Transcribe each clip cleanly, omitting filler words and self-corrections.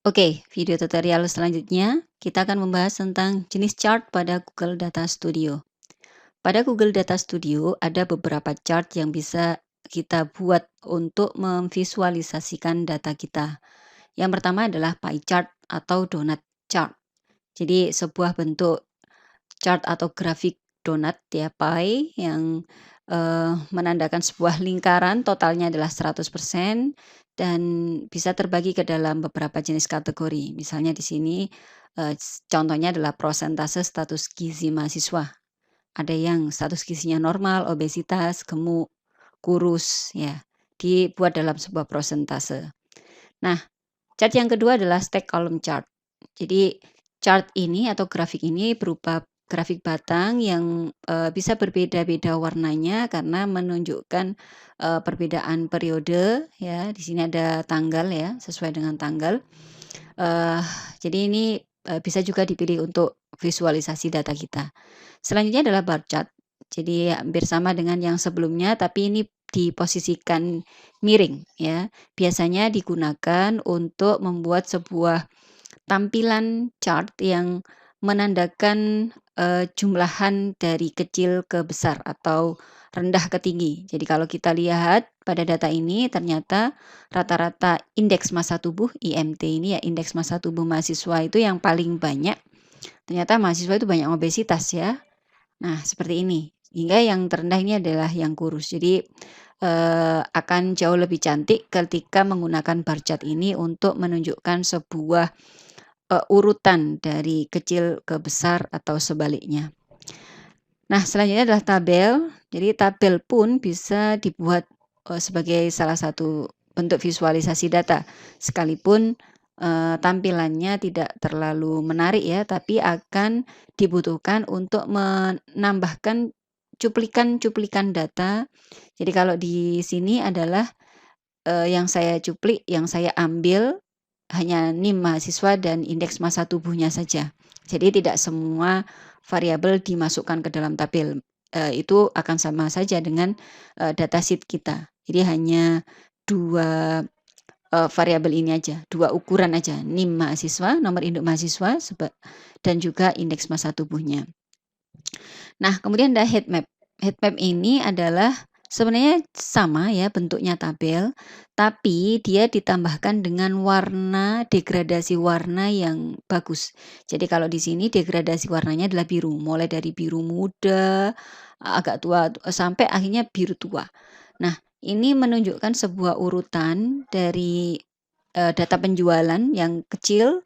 Oke, video tutorial selanjutnya kita akan membahas tentang jenis chart pada Google Data Studio. Pada Google Data Studio ada beberapa chart yang bisa kita buat untuk memvisualisasikan data kita. Yang pertama adalah pie chart atau donut chart. Jadi sebuah bentuk chart atau grafik donat ya, pie yang, menandakan sebuah lingkaran totalnya adalah 100% dan bisa terbagi ke dalam beberapa jenis kategori. Misalnya di sini, contohnya adalah prosentase status gizi mahasiswa. Ada yang status gizinya normal, obesitas, gemuk, kurus, ya, dibuat dalam sebuah prosentase. Nah, chart yang kedua adalah stack column chart. Jadi chart ini atau grafik ini berupa grafik batang yang, bisa berbeda-beda warnanya karena menunjukkan, perbedaan periode ya. Di sini ada tanggal ya, sesuai dengan tanggal. Eee, jadi ini, bisa juga dipilih untuk visualisasi data kita. Selanjutnya adalah bar chart. Jadi hampir sama dengan yang sebelumnya, tapi ini diposisikan miring ya. Biasanya digunakan untuk membuat sebuah tampilan chart yang menandakan, jumlahan dari kecil ke besar atau rendah ke tinggi. Jadi kalau kita lihat pada data ini ternyata rata-rata indeks massa tubuh IMT ini ya, indeks massa tubuh mahasiswa itu yang paling banyak, ternyata mahasiswa itu banyak obesitas ya. Nah, seperti ini. Hingga yang terendah ini adalah yang kurus. Jadi, akan jauh lebih cantik ketika menggunakan bar chart ini untuk menunjukkan sebuah, urutan dari kecil ke besar atau sebaliknya. Nah, selanjutnya adalah tabel. Jadi tabel pun bisa dibuat, sebagai salah satu bentuk visualisasi data. Sekalipun, tampilannya tidak terlalu menarik ya, tapi akan dibutuhkan untuk menambahkan cuplikan-cuplikan data. Jadi kalau di sini adalah, yang saya cuplik, yang saya ambil hanya NIM mahasiswa dan indeks massa tubuhnya saja. Jadi tidak semua variabel dimasukkan ke dalam tabel, itu akan sama saja dengan, datasheet kita. Jadi hanya 2 variabel ini aja, 2 ukuran aja, NIM mahasiswa, nomor induk mahasiswa, dan juga indeks massa tubuhnya. Nah, kemudian ada heat map. Heat map ini adalah sebenarnya sama ya bentuknya tabel, tapi dia ditambahkan dengan warna, degradasi warna yang bagus. Jadi kalau di sini degradasi warnanya adalah biru, mulai dari biru muda, agak tua, sampai akhirnya biru tua. Nah, ini menunjukkan sebuah urutan dari, data penjualan yang kecil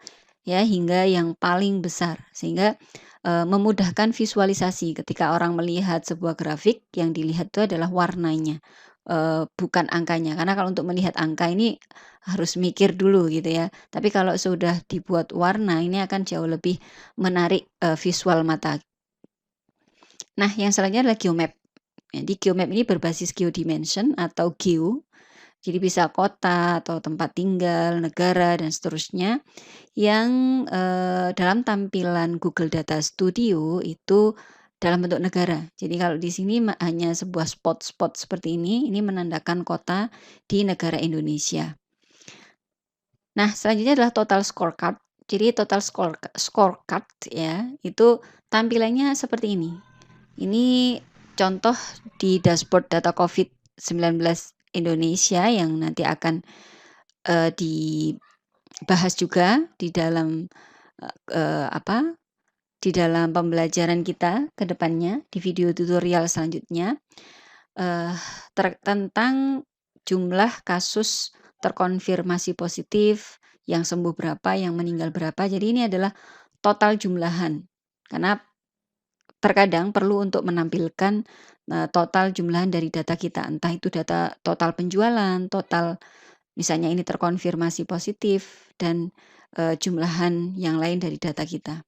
ya hingga yang paling besar. Sehingga, memudahkan visualisasi ketika orang melihat sebuah grafik yang dilihat itu adalah warnanya, bukan angkanya. Karena kalau untuk melihat angka ini harus mikir dulu gitu ya. Tapi kalau sudah dibuat warna ini akan jauh lebih menarik, visual mata. Nah, yang selanjutnya adalah geomap. Jadi geomap ini berbasis geodimension atau geo, jadi bisa kota atau tempat tinggal, negara, dan seterusnya yang, dalam tampilan Google Data Studio itu dalam bentuk negara. Jadi kalau di sini hanya sebuah spot-spot seperti ini menandakan kota di negara Indonesia. Nah, selanjutnya adalah total scorecard. Jadi total scorecard ya, itu tampilannya seperti ini. Ini contoh di dashboard data COVID-19 Indonesia yang nanti akan, dibahas juga di dalam, apa, di dalam pembelajaran kita ke depannya, di video tutorial selanjutnya, eee, tentang jumlah kasus terkonfirmasi positif, yang sembuh berapa, yang meninggal berapa. Jadi ini adalah total jumlahan. Karena terkadang perlu untuk menampilkan, total jumlahan dari data kita, entah itu data total penjualan, total misalnya ini terkonfirmasi positif dan, jumlahan yang lain dari data kita.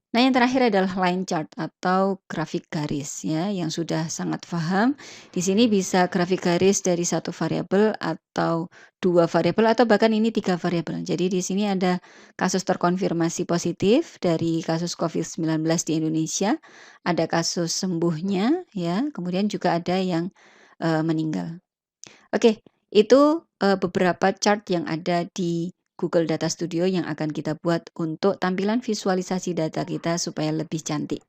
Nah, yang terakhir adalah line chart atau grafik garis ya, yang sudah sangat paham. Di sini bisa grafik garis dari satu variabel atau 2 variabel atau bahkan ini 3 variabel. Jadi di sini ada kasus terkonfirmasi positif dari kasus COVID-19 di Indonesia, ada kasus sembuhnya ya, kemudian juga ada yang, meninggal. Oke, itu, beberapa chart yang ada di Google Data Studio yang akan kita buat untuk tampilan visualisasi data kita supaya lebih cantik.